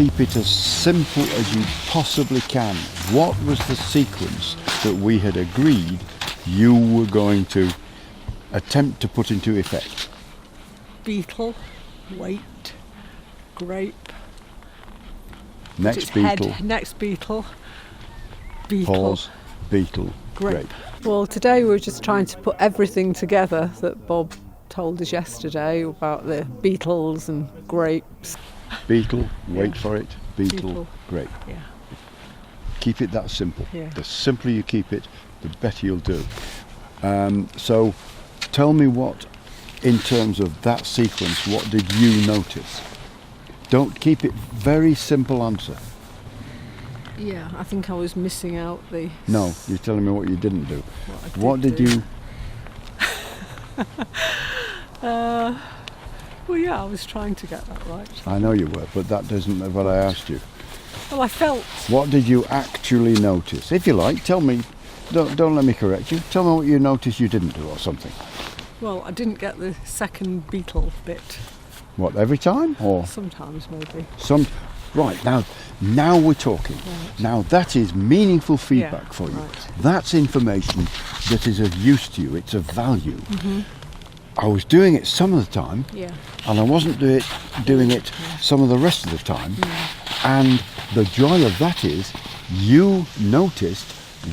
keep it as simple as you possibly can. What was the sequence that we had agreed you were going to attempt to put into effect? Beetle, wait, grape. Next beetle. Head, next beetle. Pause, beetle, Grape. grape. Well, today we were just trying to put everything together that Bob told us yesterday about the beetles and grapes. Beetle, wait for it, beetle, grape. Yeah. Keep it that simple. Yeah. The simpler you keep it, the better you'll do. So tell me what, in terms of that sequence, what did you notice? Don't keep it very simple answer. Yeah, I think I was missing out the... No, you're telling me what you didn't do. What did you... Well, yeah, I was trying to get that right. I know you were, but that isn't what I asked you. Well, I felt... What did you actually notice? If you like, tell me. Don't let me correct you. Tell me what you noticed you didn't do or something. Well, I didn't get the second beetle bit. What, every time? Or Sometimes, maybe. Right, now we're talking. Right. Now that is meaningful feedback for you. Right. That's information that is of use to you. It's of value. Mm-hmm. I was doing it some of the time, Yeah. and I wasn't doing it some of the rest of the time. And the joy of that is you noticed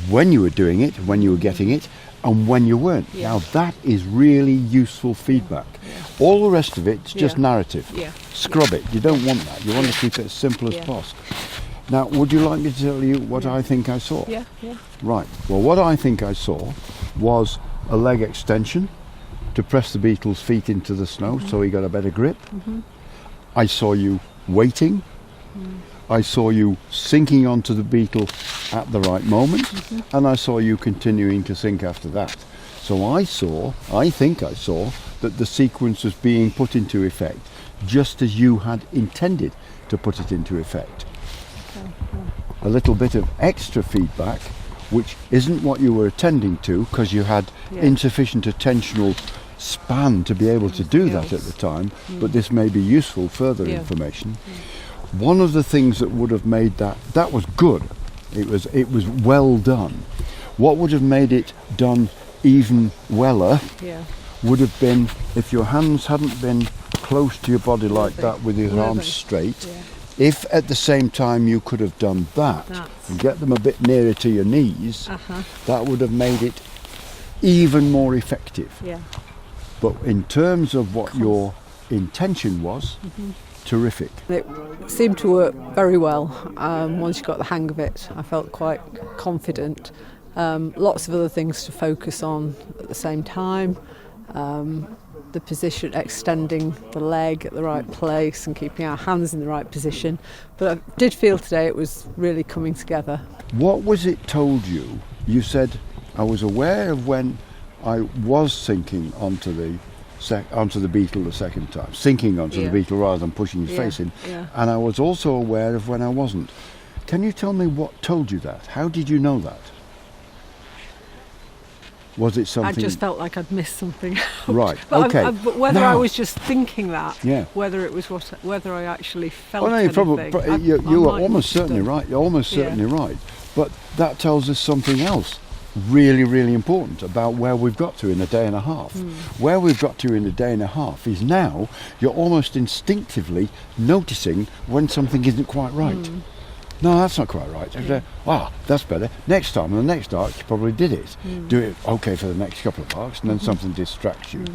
when you were doing it, when you were getting it, and when you weren't. Yeah. Now that is really useful feedback. Yeah. All the rest of it's just Yeah. narrative. Yeah. Scrub it. You don't want that. You want to keep it as simple as Yeah. possible. Now, would you like me to tell you what I think I saw? Yeah, yeah. Right. Well, what I think I saw was a leg extension to press the beetle's feet into the snow so he got a better grip. I saw you waiting. I saw you sinking onto the beetle at the right moment, and I saw you continuing to sink after that. So I think I saw that the sequence was being put into effect just as you had intended to put it into effect. A little bit of extra feedback, which isn't what you were attending to because you had insufficient attentional span to be able to do that at the time, but this may be useful further information. One of the things that would have made that was good. It was well done. What would have made it done even weller would have been if your hands hadn't been close to your body like that with your arms straight. If at the same time you could have done that and get them a bit nearer to your knees, that would have made it even more effective. Yeah. But in terms of what your intention was, terrific. It seemed to work very well. Once you got the hang of it, I felt quite confident. Lots of other things to focus on at the same time. The position, extending the leg at the right place and keeping our hands in the right position. But I did feel today it was really coming together. What was it told you? You said, I was aware of when I was sinking onto the beetle the second time, sinking onto the beetle rather than pushing his face in, and I was also aware of when I wasn't. Can you tell me what told you that? How did you know that? Was it something... I just felt like I'd missed something out. Right, but okay. But whether I was just thinking that, Yeah. whether it was whether I actually felt Well, no, anything. you are almost certainly right. You're almost certainly right. But that tells us something else really, really important about where we've got to in a day and a half. Where we've got to in a day and a half is now you're almost instinctively noticing when something isn't quite right. No, that's not quite right. That's better. Next time, on the next arc, you probably did it. Do it okay for the next couple of arcs, and then something distracts you.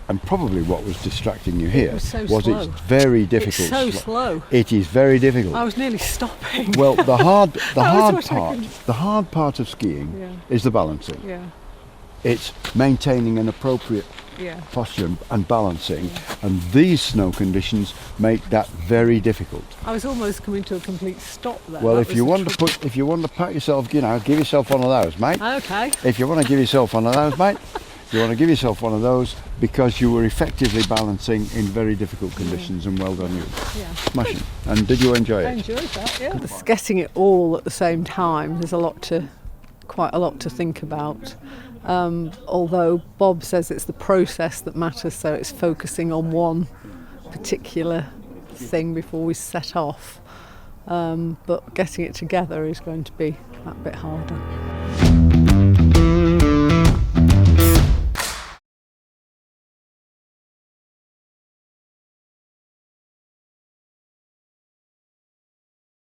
And probably what was distracting you here was it's very difficult. It's so slow. It is very difficult. I was nearly stopping. Well, the hard what part of skiing Yeah. is the balancing. Yeah. It's maintaining an appropriate Yeah. posture and balancing, and these snow conditions make that very difficult. I was almost coming to a complete stop there. Well, That if was you the want to trouble. if you want to pat yourself, give yourself one of those, mate. Okay. If you want to give yourself one of those, mate, you want to give yourself one of those because you were effectively balancing in very difficult conditions, and well done you. Yeah. Smashing. And did you enjoy I it? enjoyed that. Yeah. It's getting it all at the same time. There's quite a lot to think about. Although Bob says it's the process that matters, so it's focusing on one particular thing before we set off. but getting it together is going to be that bit harder.